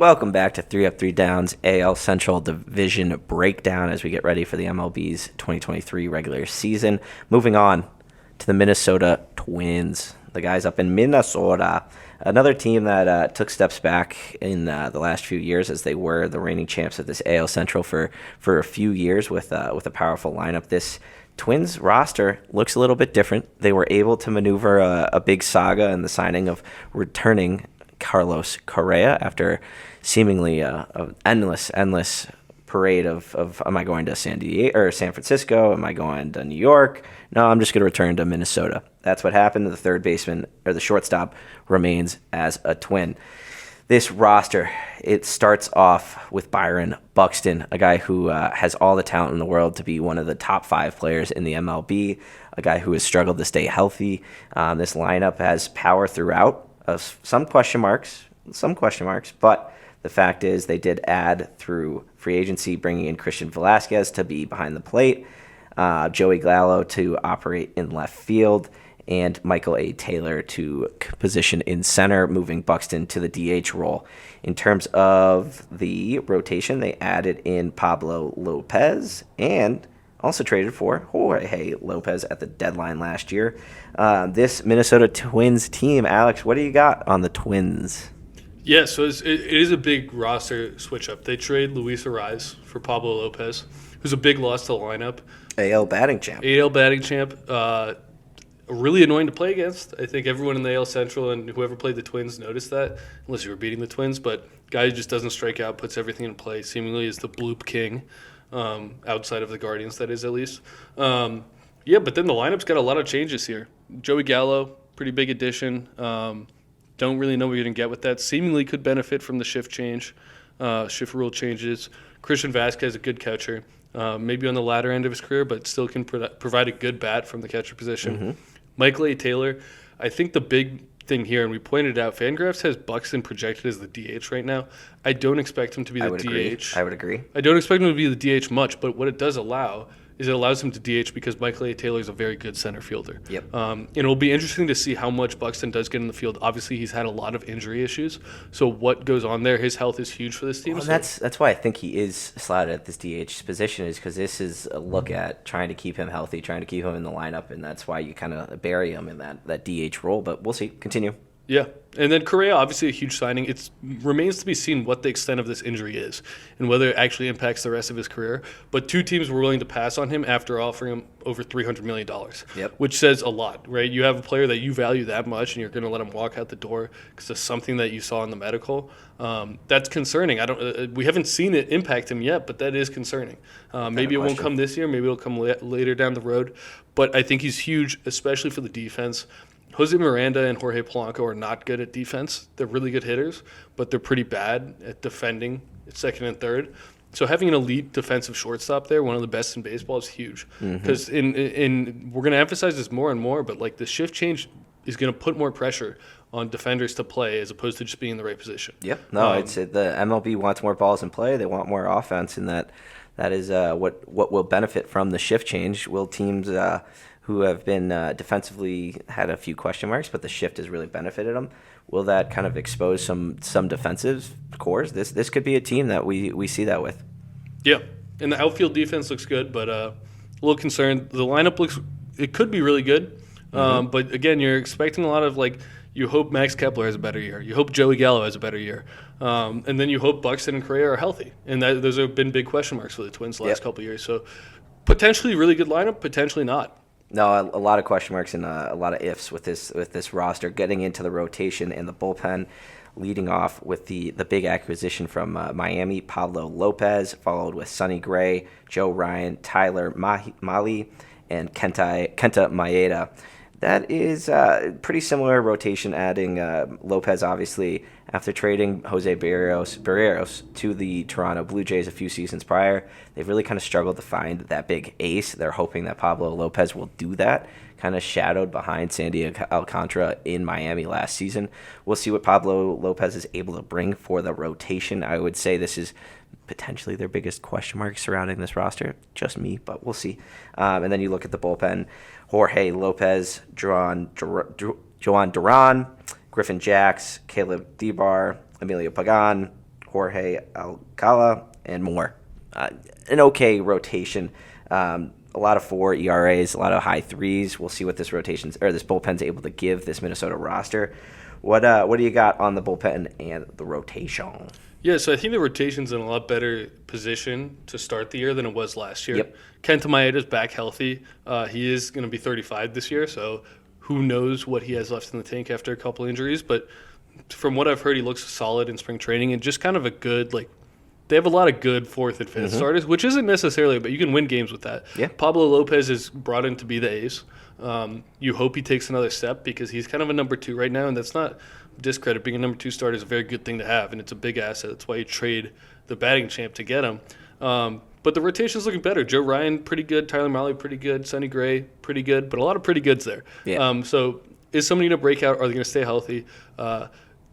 Welcome back to 3 Up, 3 Downs AL Central Division breakdown as we get ready for the MLB's 2023 regular season. Moving on to the Minnesota Twins, the guys up in Minnesota, another team that took steps back in the last few years as they were the reigning champs of this AL Central for a few years with a powerful lineup. This Twins roster looks a little bit different. They were able to maneuver a big saga in the signing of returning Carlos Correa after seemingly an endless parade of am I going to San Francisco? Am I going to New York? No, I'm just going to return to Minnesota. That's what happened. The third baseman or the shortstop remains as a Twin. This roster, it starts off with Byron Buxton, a guy who has all the talent in the world to be one of the top 5 players in the MLB, a guy who has struggled to stay healthy. This lineup has power throughout. Some question marks, but the fact is they did add through free agency, bringing in Christian Velasquez to be behind the plate, Joey Gallo to operate in left field, and Michael A. Taylor to position in center, moving Buxton to the DH role. In terms of the rotation, they added in Pablo Lopez and also traded for Jorge Lopez at the deadline last year. This Minnesota Twins team, Alex, what do you got on the Twins? Yeah, so it is a big roster switch-up. They trade Luis Arraez for Pablo Lopez, who's a big loss to the lineup. AL batting champ. Really annoying to play against. I think everyone in the AL Central and whoever played the Twins noticed that, unless you were beating the Twins. But guy who just doesn't strike out, puts everything in play, seemingly is the bloop king. Outside of the Guardians, that is, at least. But then the lineup's got a lot of changes here. Joey Gallo, pretty big addition. Don't really know what you're going to get with that. Seemingly could benefit from the shift rule changes. Christian Vasquez, a good catcher. Maybe on the latter end of his career, but still can provide a good bat from the catcher position. Mm-hmm. Michael A. Taylor, I think the big thing here, and we pointed out, Fangraphs has Buxton projected as the DH right now. I don't expect him to be the DH. I would agree. I don't expect him to be the DH much, but what it does allow is it allows him to DH because Michael A. Taylor is a very good center fielder. Yep. And it'll be interesting to see how much Buxton does get in the field. Obviously, he's had a lot of injury issues, so what goes on there? His health is huge for this team. Well, that's why I think he is slotted at this DH position, is because this is a look at trying to keep him healthy, trying to keep him in the lineup, and that's why you kind of bury him in that DH role. But we'll see. Continue. Yeah, and then Correa, obviously a huge signing. It remains to be seen what the extent of this injury is and whether it actually impacts the rest of his career. But 2 teams were willing to pass on him after offering him over $300 million, which says a lot, right? You have a player that you value that much and you're going to let him walk out the door because of something that you saw in the medical. That's concerning. We haven't seen it impact him yet, but that is concerning. Maybe it won't come this year. Maybe it'll come later down the road. But I think he's huge, especially for the defense. Jose Miranda and Jorge Polanco are not good at defense. They're really good hitters, but they're pretty bad at defending at second and third. So having an elite defensive shortstop there, one of the best in baseball, is huge. Because in we're going to emphasize this more and more, but like the shift change is going to put more pressure on defenders to play as opposed to just being in the right position. Yep. No, it's the MLB wants more balls in play. They want more offense, and that is what will benefit from the shift change. Will teams who have been defensively had a few question marks, but the shift has really benefited them. Will that kind of expose some defensive cores? This could be a team that we see that with. Yeah, and the outfield defense looks good, but a little concerned. The lineup it could be really good, but again, you're expecting a lot of you hope Max Kepler has a better year. You hope Joey Gallo has a better year. And then you hope Buxton and Correa are healthy. And those have been big question marks for the Twins the last couple of years. So potentially really good lineup, potentially not. No, a lot of question marks and a lot of ifs with this roster. Getting into the rotation and the bullpen, leading off with the big acquisition from Miami, Pablo Lopez, followed with Sonny Gray, Joe Ryan, Tyler Mahle, and Kenta Maeda. That is pretty similar rotation, adding Lopez, obviously, after trading Jose Barrios to the Toronto Blue Jays a few seasons prior. They've really kind of struggled to find that big ace. They're hoping that Pablo Lopez will do that, kind of shadowed behind Sandy Alcantara in Miami last season. We'll see what Pablo Lopez is able to bring for the rotation. I would say this is potentially their biggest question mark surrounding this roster. Just me, but we'll see. And then you look at the bullpen. Jorge Lopez, Joan Duran, Griffin Jacks, Caleb Debar, Emilio Pagan, Jorge Alcala, and more. An okay rotation. A lot of 4 ERAs, a lot of high 3s. We'll see what this bullpen's able to give this Minnesota roster. What do you got on the bullpen and the rotation? Yeah, so I think the rotation's in a lot better position to start the year than it was last year. Yep. Kenta Maeda's back healthy. He is going to be 35 this year, so who knows what he has left in the tank after a couple injuries. But from what I've heard, he looks solid in spring training and just kind of a good, they have a lot of good 4th and 5th starters, which isn't necessarily, but you can win games with that. Yeah. Pablo Lopez is brought in to be the ace. You hope he takes another step because he's kind of a number 2 right now, and that's not discredit. Being a number 2 starter is a very good thing to have, and it's a big asset. That's why you trade the batting champ to get him. But the rotation's looking better. Joe Ryan, pretty good. Tyler Mahle, pretty good. Sonny Gray, pretty good. But a lot of pretty goods there. Yeah. So is somebody going to break out? Are they going to stay healthy?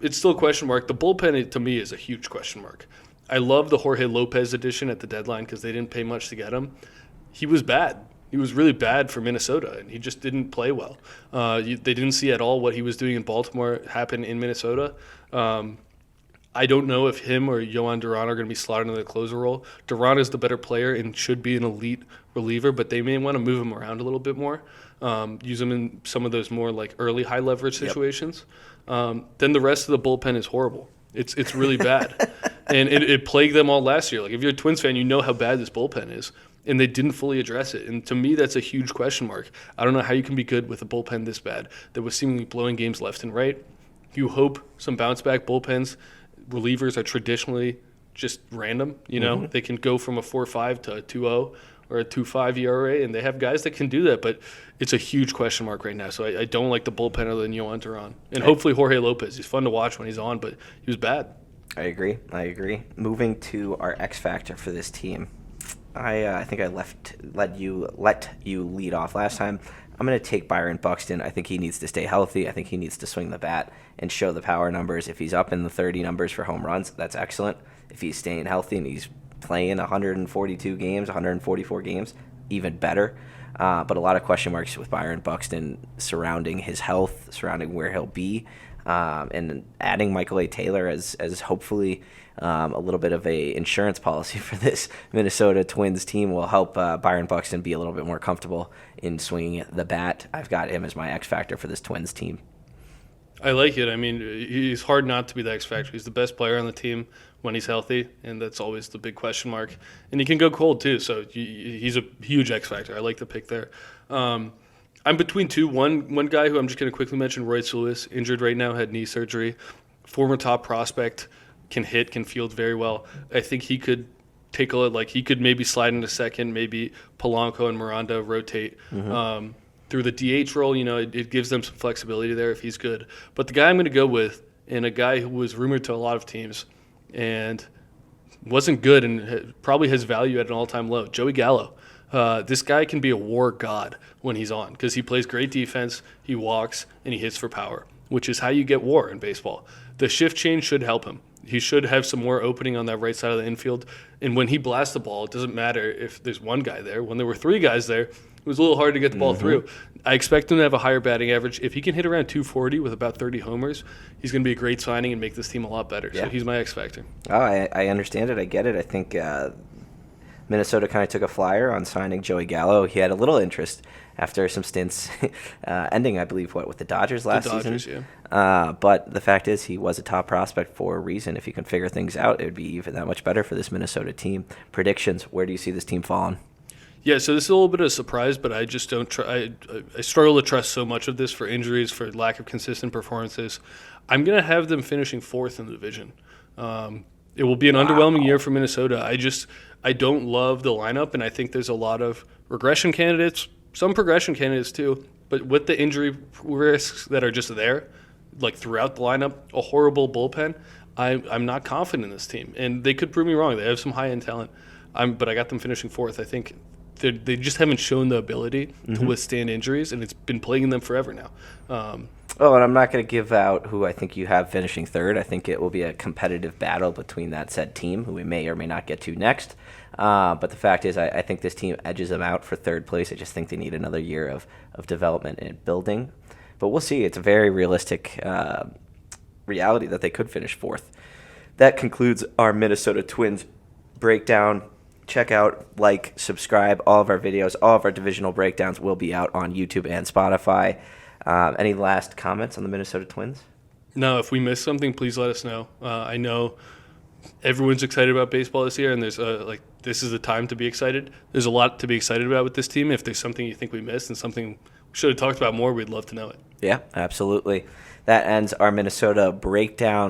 It's still a question mark. The bullpen, to me, is a huge question mark. I love the Jorge Lopez addition at the deadline because they didn't pay much to get him. He was bad. He was really bad for Minnesota, and he just didn't play well. They didn't see at all what he was doing in Baltimore happen in Minnesota. I don't know if him or Yohan Duran are going to be slotted into the closer role. Duran is the better player and should be an elite reliever, but they may want to move him around a little bit more, use him in some of those more early high leverage situations. Then the rest of the bullpen is horrible. It's really bad. And it plagued them all last year. If you're a Twins fan, you know how bad this bullpen is. And they didn't fully address it. And to me, that's a huge question mark. I don't know how you can be good with a bullpen this bad that was seemingly blowing games left and right. You hope some bounce-back bullpens. Relievers are traditionally just random. They can go from a 4.5 to a 2.0 or a 2.5 ERA, and they have guys that can do that. But it's a huge question mark right now. So I don't like the bullpen other than Yohan Duran. And hopefully Jorge Lopez. He's fun to watch when he's on, but he was bad. I agree. Moving to our X factor for this team. I think I let you lead off last time. I'm going to take Byron Buxton. I think he needs to stay healthy. I think he needs to swing the bat and show the power numbers. If he's up in the 30 numbers for home runs, that's excellent. If he's staying healthy and he's playing 142 games, 144 games, even better. But a lot of question marks with Byron Buxton surrounding his health, surrounding where he'll be, and adding Michael A. Taylor as hopefully a little bit of a insurance policy for this Minnesota Twins team will help Byron Buxton be a little bit more comfortable in swinging the bat. I've got him as my X factor for this Twins team. I like it. I mean, he's hard not to be the X factor. He's the best player on the team when he's healthy, and that's always the big question mark. And he can go cold too, so he's a huge X factor. I like the pick there. I'm between two. One guy who I'm just going to quickly mention, Royce Lewis, injured right now, had knee surgery. Former top prospect, can hit, can field very well. I think he could take he could maybe slide into second, maybe Polanco and Miranda rotate. Through the DH role, it gives them some flexibility there if he's good. But the guy I'm going to go with, and a guy who was rumored to a lot of teams and wasn't good and probably has value at an all-time low, Joey Gallo. This guy can be a war god when he's on because he plays great defense, he walks, and he hits for power, which is how you get WAR in baseball. The shift change should help him. He should have some more opening on that right side of the infield. And when he blasts the ball, it doesn't matter if there's one guy there. When there were three guys there, it was a little hard to get the ball through. I expect him to have a higher batting average. If he can hit around 240 with about 30 homers, he's going to be a great signing and make this team a lot better. Yeah. So he's my X factor. Oh, I understand it. I get it. I think Minnesota kind of took a flyer on signing Joey Gallo. He had a little interest after some stints ending, I believe, with the Dodgers last season. Yeah. But the fact is he was a top prospect for a reason. If he can figure things out, it would be even that much better for this Minnesota team. Predictions, where do you see this team falling? Yeah, so this is a little bit of a surprise, but I just don't I struggle to trust so much of this for injuries, for lack of consistent performances. I'm going to have them finishing fourth in the division. It will be an underwhelming year for Minnesota. I don't love the lineup, and I think there's a lot of regression candidates, some progression candidates too, but with the injury risks that are just there, like throughout the lineup, a horrible bullpen, I'm not confident in this team. And they could prove me wrong. They have some high-end talent, but I got them finishing fourth. I think they just haven't shown the ability to withstand injuries, and it's been plaguing them forever now. And I'm not going to give out who I think you have finishing third. I think it will be a competitive battle between that said team, who we may or may not get to next. But the fact is, I think this team edges them out for third place. I just think they need another year of development and building. But we'll see. It's a very realistic reality that they could finish fourth. that concludes our Minnesota Twins breakdown. Check out, subscribe. All of our videos, all of our divisional breakdowns will be out on YouTube and Spotify. Any last comments on the Minnesota Twins? No, if we missed something, please let us know. I know everyone's excited about baseball this year, and there's this is the time to be excited. There's a lot to be excited about with this team. If there's something you think we missed and something we should have talked about more, we'd love to know it. Yeah, absolutely. That ends our Minnesota breakdown.